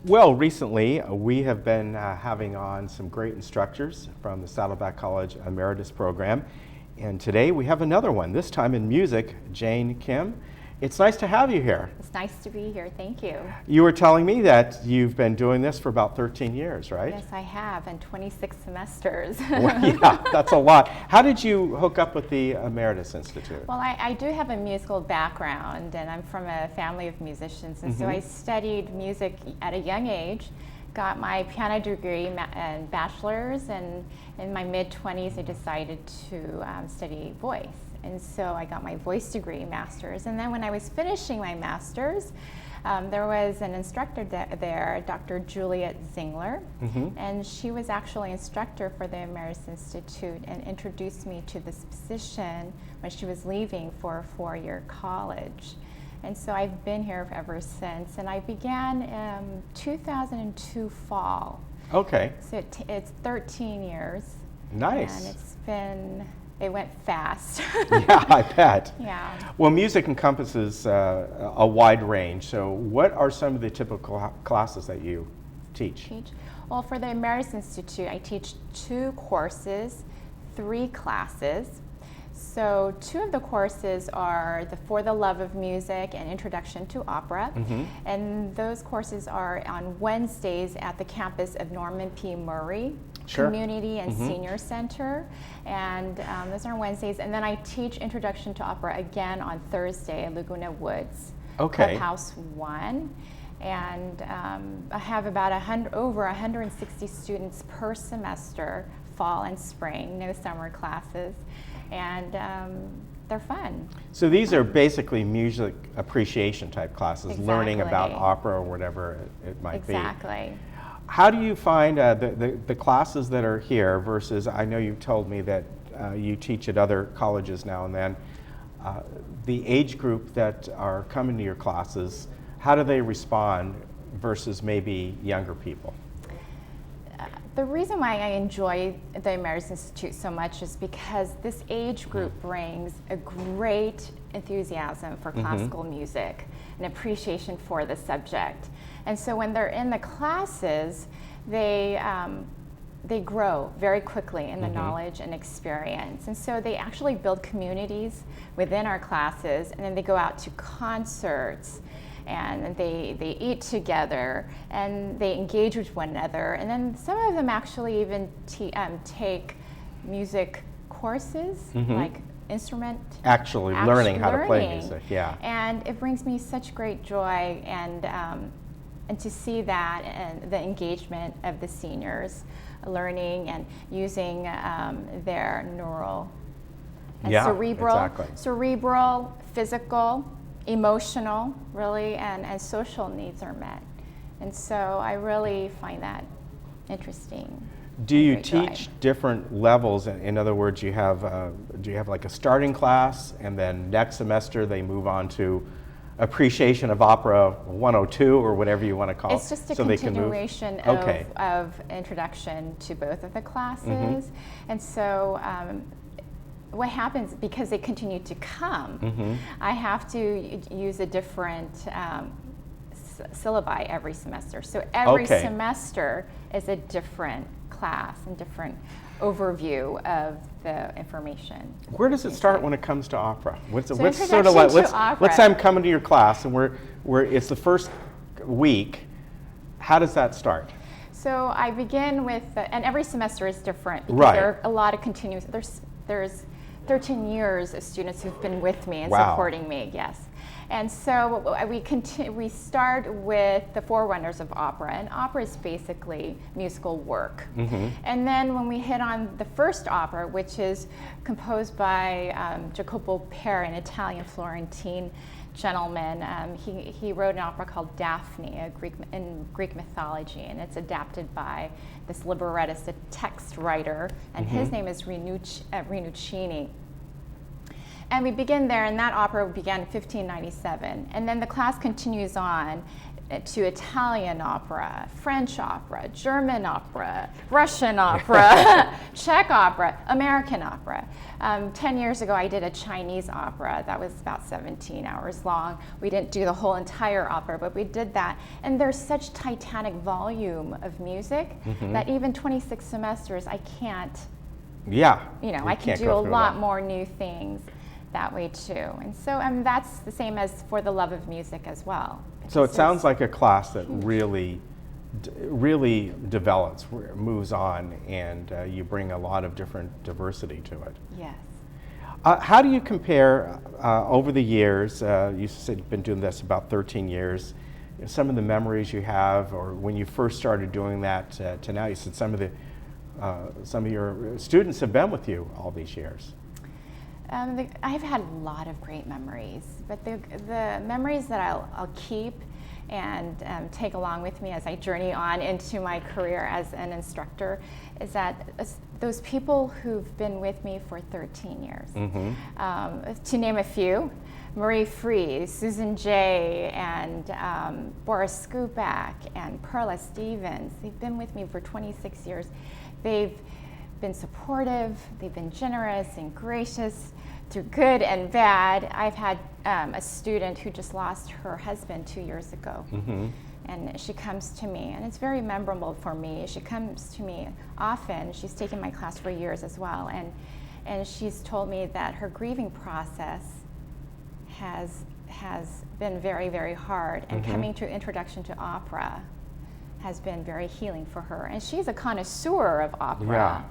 Well, recently we have been having on some great instructors from the Saddleback College Emeritus program, and today we have another one, this time in music, Jane Kim. It's nice to have you here. It's nice to be here, thank you. You were telling me that you've been doing this for about 13 years, right? Yes, I have, and 26 semesters. Well, yeah, that's a lot. How did you hook up with the Emeritus Institute? Well, I do have a musical background, and I'm from a family of musicians, and so I studied music at a young age, got my piano degree and bachelor's, and in my mid-20s I decided to study voice. And so I got my voice degree, master's, and then when I was finishing my master's, there was an instructor there, Dr. Juliet Zingler, and she was actually instructor for the Emeritus Institute and introduced me to this position when she was leaving for a 4-year college. And so I've been here ever since, and I began in 2002 fall. Okay. So it's 13 years. Nice. And it went fast. Yeah, I bet. Yeah. Well, music encompasses a wide range. So what are some of the typical classes that you teach? Well, for the Emeritus Institute, I teach 2 courses, 3 classes. So 2 of the courses are For the Love of Music and Introduction to Opera. And those courses are on Wednesdays at the campus of Norman P. Murray Community and Senior Center. And those are on Wednesdays. And then I teach Introduction to Opera again on Thursday at Laguna Woods, Clubhouse 1. And I have about over 160 students per semester, fall and spring, no summer classes. And they're fun. So these are basically music appreciation type classes, learning about opera or whatever it might be. Exactly. How do you find the classes that are here versus, I know you told me that you teach at other colleges now and then, the age group that are coming to your classes, how do they respond versus maybe younger people? The reason why I enjoy the Emeritus Institute so much is because this age group brings a great enthusiasm for classical music, an appreciation for the subject. And so when they're in the classes, they grow very quickly in the knowledge and experience. And so they actually build communities within our classes, and then they go out to concerts, and they eat together, and they engage with one another. And then some of them actually even take music courses, like instrument. Actually learning how to play music, yeah. And it brings me such great joy, and to see that and the engagement of the seniors learning and using their neural and cerebral, physical, emotional, really, and social needs are met. And so I really find that interesting. Do you teach different levels? In other words, do you have like a starting class, and then next semester they move on to appreciation of opera 102 or whatever you want to call it? It's just a continuation of introduction to both of the classes. And so what happens, because they continue to come, I have to use a different syllabi every semester. So every semester is a different class and different overview of the information. Where does it start when it comes to opera? What's sort of like, let's say I'm coming to your class and it's the first week. How does that start? So I begin with, and every semester is different because there are a lot of continuous, there's 13 years of students who've been with me and supporting me, yes. And so we start with the Forerunners of Opera, and opera is basically musical work. And then when we hit on the first opera, which is composed by Jacopo Per, an Italian Florentine gentleman, he wrote an opera called Daphne, in Greek mythology, and it's adapted by this librettist, a text writer, and his name is Rinuccini. And we begin there, and that opera began in 1597. And then the class continues on to Italian opera, French opera, German opera, Russian opera, Czech opera, American opera. 10 years ago, I did a Chinese opera that was about 17 hours long. We didn't do the whole entire opera, but we did that. And there's such titanic volume of music that even 26 semesters, I can't, Yeah. I can do a lot more new things that way too. And so that's the same as for the love of music as well. So it sounds like a class that really develops, moves on, and you bring a lot of different diversity to it. Yes. How do you compare over the years? You said you've been doing this about 13 years. Some of the memories you have, or when you first started doing that to now. You said some of your students have been with you all these years. I've had a lot of great memories, but the memories that I'll keep and take along with me as I journey on into my career as an instructor is that those people who've been with me for 13 years. To name a few, Marie Free, Susan J., and Boris Skupak, and Perla Stevens. They've been with me for 26 years. They've been supportive, they've been generous and gracious through good and bad. I've had a student who just lost her husband 2 years ago. And she comes to me, and it's very memorable for me. She comes to me often. She's taken my class for years as well, and she's told me that her grieving process has been very, very hard, and coming to Introduction to Opera has been very healing for her. And she's a connoisseur of opera.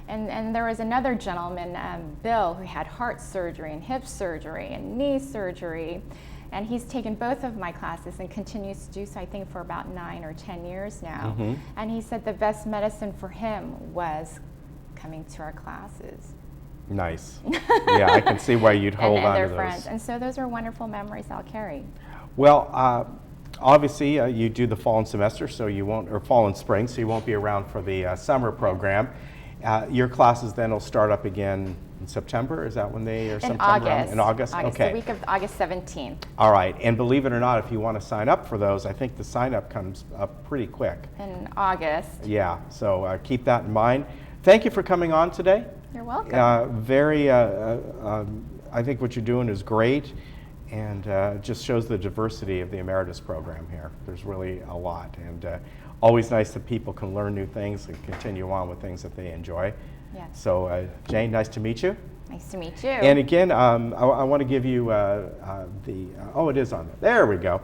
And there was another gentleman, Bill, who had heart surgery and hip surgery and knee surgery. And he's taken both of my classes and continues to do so, I think, for about 9 or 10 years now. And he said the best medicine for him was coming to our classes. Nice. Yeah, I can see why you'd hold on their to those. friends. And so those are wonderful memories I'll carry. Well, obviously, you do the fall and semester, so you won't, or fall and spring, so you won't be around for the summer program. Your classes then will start up again in September. Is that when they are? In August. In August. Okay. The week of August 17th. All right. And believe it or not, if you want to sign up for those, I think the sign up comes up pretty quick. In August. Yeah. So keep that in mind. Thank you for coming on today. You're welcome. I think what you're doing is great, and just shows the diversity of the Emeritus program here. There's really a lot, and always nice that people can learn new things and continue on with things that they enjoy. Yes. So Jane, nice to meet you. Nice to meet you. And again, I want to give you it is on there. There we go.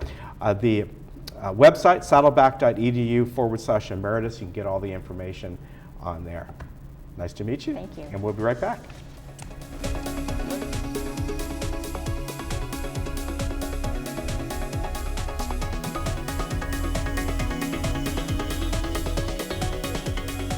The website, saddleback.edu/emeritus. You can get all the information on there. Nice to meet you. Thank you. And we'll be right back.